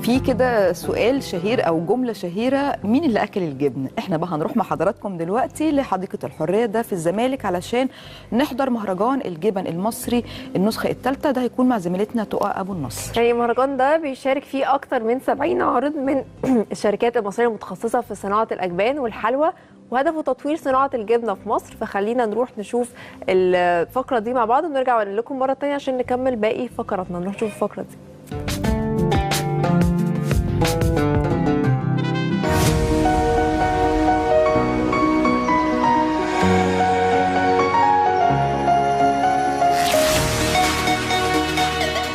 في كده سؤال شهير أو جملة شهيرة، مين اللي أكل الجبن؟ احنا بقى هنروح مع حضراتكم دلوقتي لحديقة الحرية ده في الزمالك علشان نحضر مهرجان الجبن المصري النسخة الثالثة. ده هيكون مع زميلتنا تقى أبو النصر. يعني المهرجان ده بيشارك فيه أكتر من 70 عارض من الشركات المصرية المتخصصة في صناعة الأجبان والحلوى، وهدفه تطوير صناعة الجبنة في مصر. فخلينا نروح نشوف الفقرة دي مع بعض ونرجع لكم مرة تانية عشان نكمل باقي فقراتنا. نروح نشوف الفقرة دي.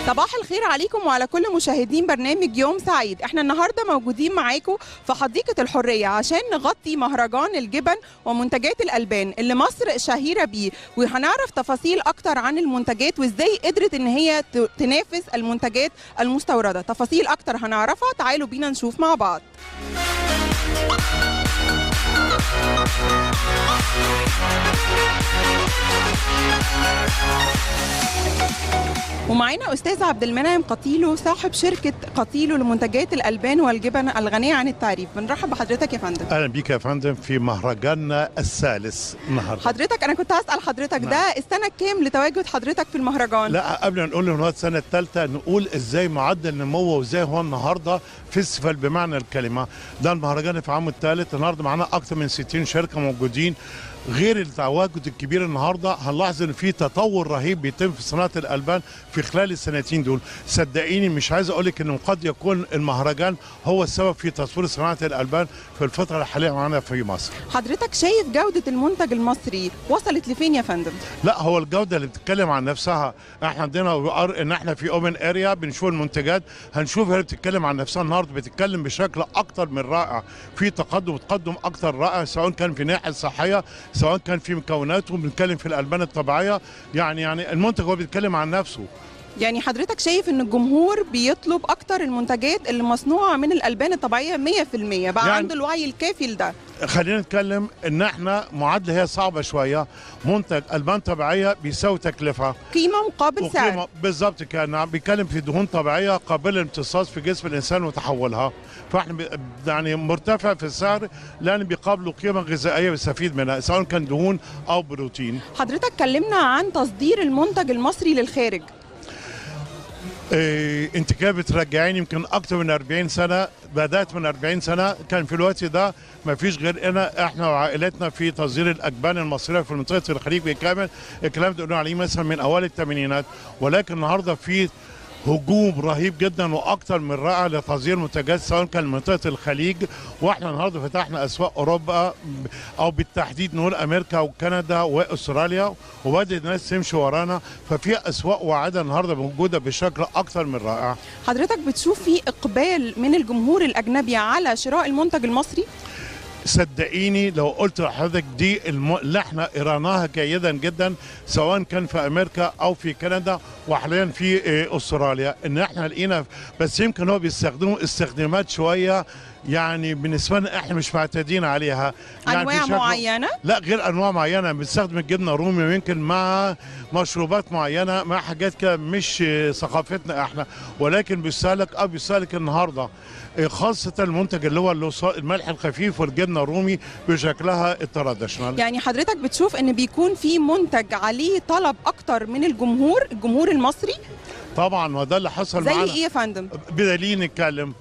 صباح الخير عليكم وعلى كل مشاهدين برنامج يوم سعيد. احنا النهارده موجودين معاكم في حديقة الحرية عشان نغطي مهرجان الجبن ومنتجات الألبان اللي مصر شهيرة بيه، وهنعرف تفاصيل اكتر عن المنتجات وازاي قدرت ان هي تنافس المنتجات المستوردة. تفاصيل اكتر هنعرفها، تعالوا بينا نشوف مع بعض. ومعانا استاذ عبد المنعم قتيلو صاحب شركه قتيلو لمنتجات الالبان والجبن الغنيه عن التعريف. بنرحب بحضرتك يا فندم. اهلا بيك يا فندم في مهرجاننا الثالث النهارده. حضرتك انا كنت هسال حضرتك ده السنه كام لتواجد حضرتك في المهرجان؟ لا، قبل ما نقول ان هو السنه الثالثه نقول ازاي معدل النمو وازاي هو النهارده فيستيفال بمعنى الكلمه. ده المهرجان في عامه الثالث. النهارده معانا اكثر من 60 شركه موجودين. غير التواجد الكبير النهارده هنلاحظ ان في تطور رهيب بيتم في صناعه الالبان في خلال السنتين دول. صدقيني مش عايز اقول لك انه قد يكون المهرجان هو السبب في تطوير صناعه الالبان في الفتره الحاليه معانا في مصر. حضرتك شايف جوده المنتج المصري وصلت لفين يا فندم؟ لا، هو الجوده اللي بتتكلم عن نفسها. احنا عندنا ان احنا في اوبن اريا بنشوف المنتجات، هنشوف هي بتتكلم عن نفسها. النهارده بتتكلم بشكل اكتر من رائع، في تقدم اكتر رائع، سواء كان في الناحيه الصحيه سواء كان في مكوناته. بنتكلم في الالبان الطبيعيه، يعني المنتج هو بيتكلم عن نفسه. يعني حضرتك شايف ان الجمهور بيطلب اكتر المنتجات اللي مصنوعه من الالبان الطبيعيه 100%، بقى يعني عنده الوعي الكافي لده؟ خلينا نتكلم ان احنا معادله هي صعبه شويه. منتج البان طبيعيه بيساوي تكلفه، قيمه مقابل سعر. بالظبط كده. بيتكلم في دهون طبيعيه قابله للامتصاص في جسم الانسان وتحولها، فاحنا يعني مرتفع في السعر لان بيقابلوا قيمه غذائيه بيستفيد منها سواء كان دهون او بروتين. حضرتك كلمنا عن تصدير المنتج المصري للخارج. انت كده بترجعيني يمكن اكتر من 40 سنه. بدات من 40 سنه، كان في الوقت ده ما فيش غير احنا وعائلتنا في تصدير الاجبان المصريه في منطقه الخليج بالكامل. الكلام ده قلنا عليه مثلا من اوائل الثمانينات، ولكن النهارده في هجوم رهيب جدا واكثر من رائع لتصدير منتجات سواء كان منطقه الخليج. واحنا النهارده فتحنا اسواق اوروبا او بالتحديد نقول امريكا وكندا واستراليا، وبدات الناس تمشي ورانا. ففي اسواق واعده النهارده موجوده بشكل اكثر من رائع. حضرتك بتشوف في اقبال من الجمهور الاجنبي على شراء المنتج المصري؟ صدقيني لو قلت لحضرتك دي اللي احنا قراناها جيدا جدا سواء كان في امريكا او في كندا وحاليا في استراليا، ان احنا لقينا بس يمكن هو بيستخدموا استخدامات شويه يعني بالنسبه لنا احنا مش معتادين عليها. يعني انواع معينه؟ لا، غير انواع معينه. بنستخدم الجبنه الرومي ويمكن مع مشروبات معينه، مع حاجات كده مش ثقافتنا احنا، ولكن بيستهلك النهارده خاصه المنتج اللي هو الملح الخفيف والجبنه الرومي بشكلها التراديشنال. يعني حضرتك بتشوف ان بيكون في منتج عليه طلب اكتر من الجمهور المصري؟ طبعا، وده اللي حصل معانا. زي ايه يا فندم؟ بدليل نتكلم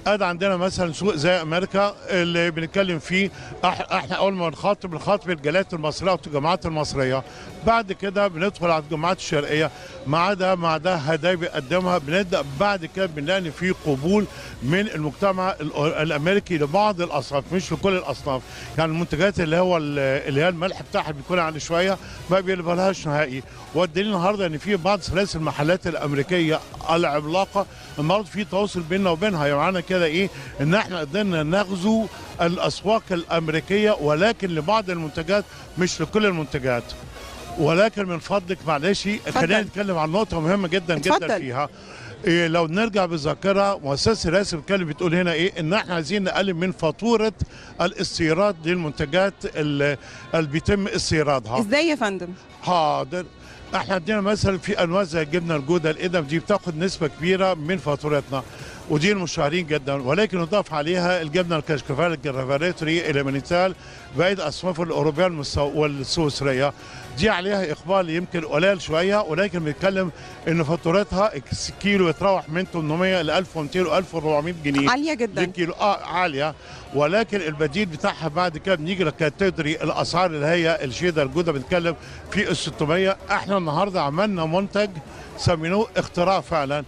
عندنا مثلا سوق زي امريكا اللي بنتكلم فيه. احنا اول ما بنخاطب الجاليات المصريه والتجمعات المصريه، بعد كده بندخل على الجماعات الشرقيه مع ده هدايا بيقدمها. بنبدا بعد كده بنلاقي في قبول من المجتمع الامريكي لبعض الاصناف، مش في كل الاصناف. يعني المنتجات اللي هي الملح بتاعها بيكون عالي شويه ما بيقبلهاش نهائي. والدليل النهارده ان في بعض سلاسل المحلات الامريكيه العملاقه النهارده في تواصل بيننا وبينها. يعني كده ان احنا قدرنا نغزو الاسواق الامريكيه، ولكن لبعض المنتجات مش لكل المنتجات. ولكن من فضلك معلش خلينا نتكلم عن نقطه مهمه جدا جدا فيها. لو نرجع بالذاكره، مؤسسه رئاسه الكلام بتقول هنا ان احنا عايزين نقلل من فاتوره الاستيراد للمنتجات اللي بيتم استيرادها. ازاي يا فندم؟ حاضر. احنا عندنا مثلا في انواع زي الجبنه الجوده القدم دي بتاخد نسبه كبيره من فاتورتنا. ودي المشتهرين جدا، ولكن يضاف عليها الجبنه الكاشكافالي اليمنيتال بعيد اصناف الاوروبيه والسويسريه. دي عليها اقبال يمكن قليل شويه، ولكن بنتكلم ان فاتورتها كيلو يتراوح من 800 ل 1200 و 1400 جنيه. عاليه جدا. كيلو عاليه، ولكن البديل بتاعها بعد كده بنيجي للكاتيجوري الاسعار اللي هي الشيدر الجوده بنتكلم في ال 600. احنا النهارده عملنا منتج سمينوه اختراع فعلا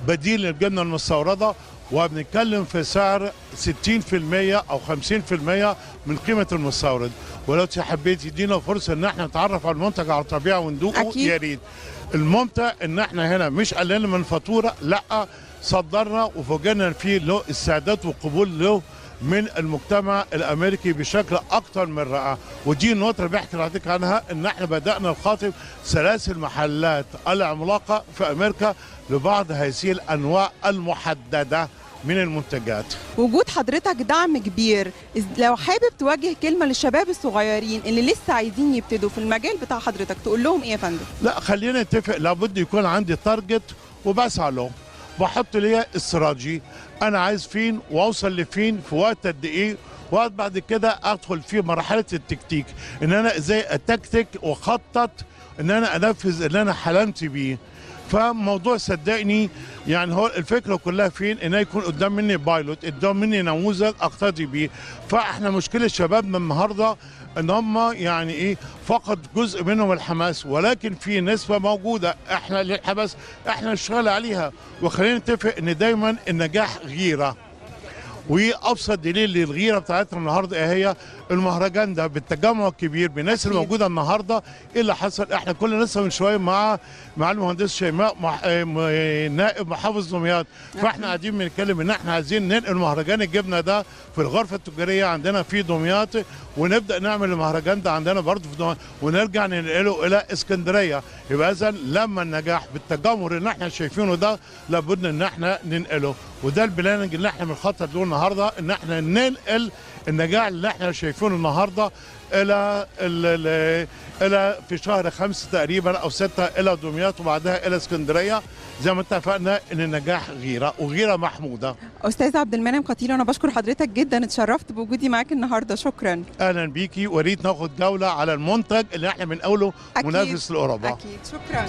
بديل للجبنه المستورده، وبنتكلم في سعر 60% او 50% من قيمه المستورد. ولو حبيت يدينا فرصه ان احنا نتعرف على المنتج على الطبيعه وندوقه يا ريت. الممتع ان احنا هنا مش قللنا من الفاتوره، لا صدرنا وفوجئنا فيه له استعداد وقبول له من المجتمع الامريكي بشكل اكثر من رائع. ودي النقطه اللي بحكي لحضرتك عنها، ان احنا بدانا نخاطب سلاسل محلات العملاقه في امريكا لبعض هذه الانواع المحدده من المنتجات. وجود حضرتك دعم كبير، لو حابب توجه كلمه للشباب الصغيرين اللي لسه عايزين يبتدوا في المجال بتاع حضرتك نقول لهم ايه يا فندم؟ لا خلينا نتفق، لابد يكون عندي تارجت وبسعى له، بحط ليا استراتيجي انا عايز فين واوصل لفين في وقت قد ايه، وقت بعد كده ادخل في مرحله التكتيك، ان انا ازاي اتكتك واخطط ان انا انفذ اللي انا حلمت بيه. فموضوع صدقني يعني هو الفكره كلها فين، ان يكون قدام مني بايلوت، قدام مني نموذج اقتدي بيه. فاحنا مشكله شبابنا النهارده ان هم يعني ايه فقد جزء منهم الحماس، ولكن في نسبه موجوده احنا للحماس احنا نشتغل عليها. وخلينا نتفق ان دايما النجاح غيره، وابسط دليل للغيره بتاعتنا النهارده ايه هي؟ المهرجان ده بالتجمع الكبير بالناس اللي موجوده النهارده. ايه اللي حصل؟ احنا كنا لسه من شويه مع المهندس شيماء نائب محافظ دمياط، فاحنا قاعدين بنتكلم ان احنا عايزين ننقل مهرجان الجبنه ده في الغرفه التجاريه عندنا في دمياط، ونبدا نعمل المهرجان ده عندنا برضه في دمياط، ونرجع ننقله الى اسكندريه. يبقى اذا لما النجاح بالتجمهر اللي احنا شايفينه ده لابد ان احنا ننقله، وده البلاننج اللي احنا بنخطط له النهارده، ان احنا ننقل النجاح اللي احنا شايفينه النهارده الى في شهر 5 تقريبا او 6 الى دمياط، وبعدها الى اسكندريه. زي ما اتفقنا ان النجاح غيره، وغيره محموده. استاذ عبد المنعم قتيل، انا بشكر حضرتك جدا، اتشرفت بوجودي معاك النهارده، شكرا. اهلا بيكي، وريت ناخد جوله على المنتج اللي احنا بنقوله منافس لاوروبا. اكيد، شكرا.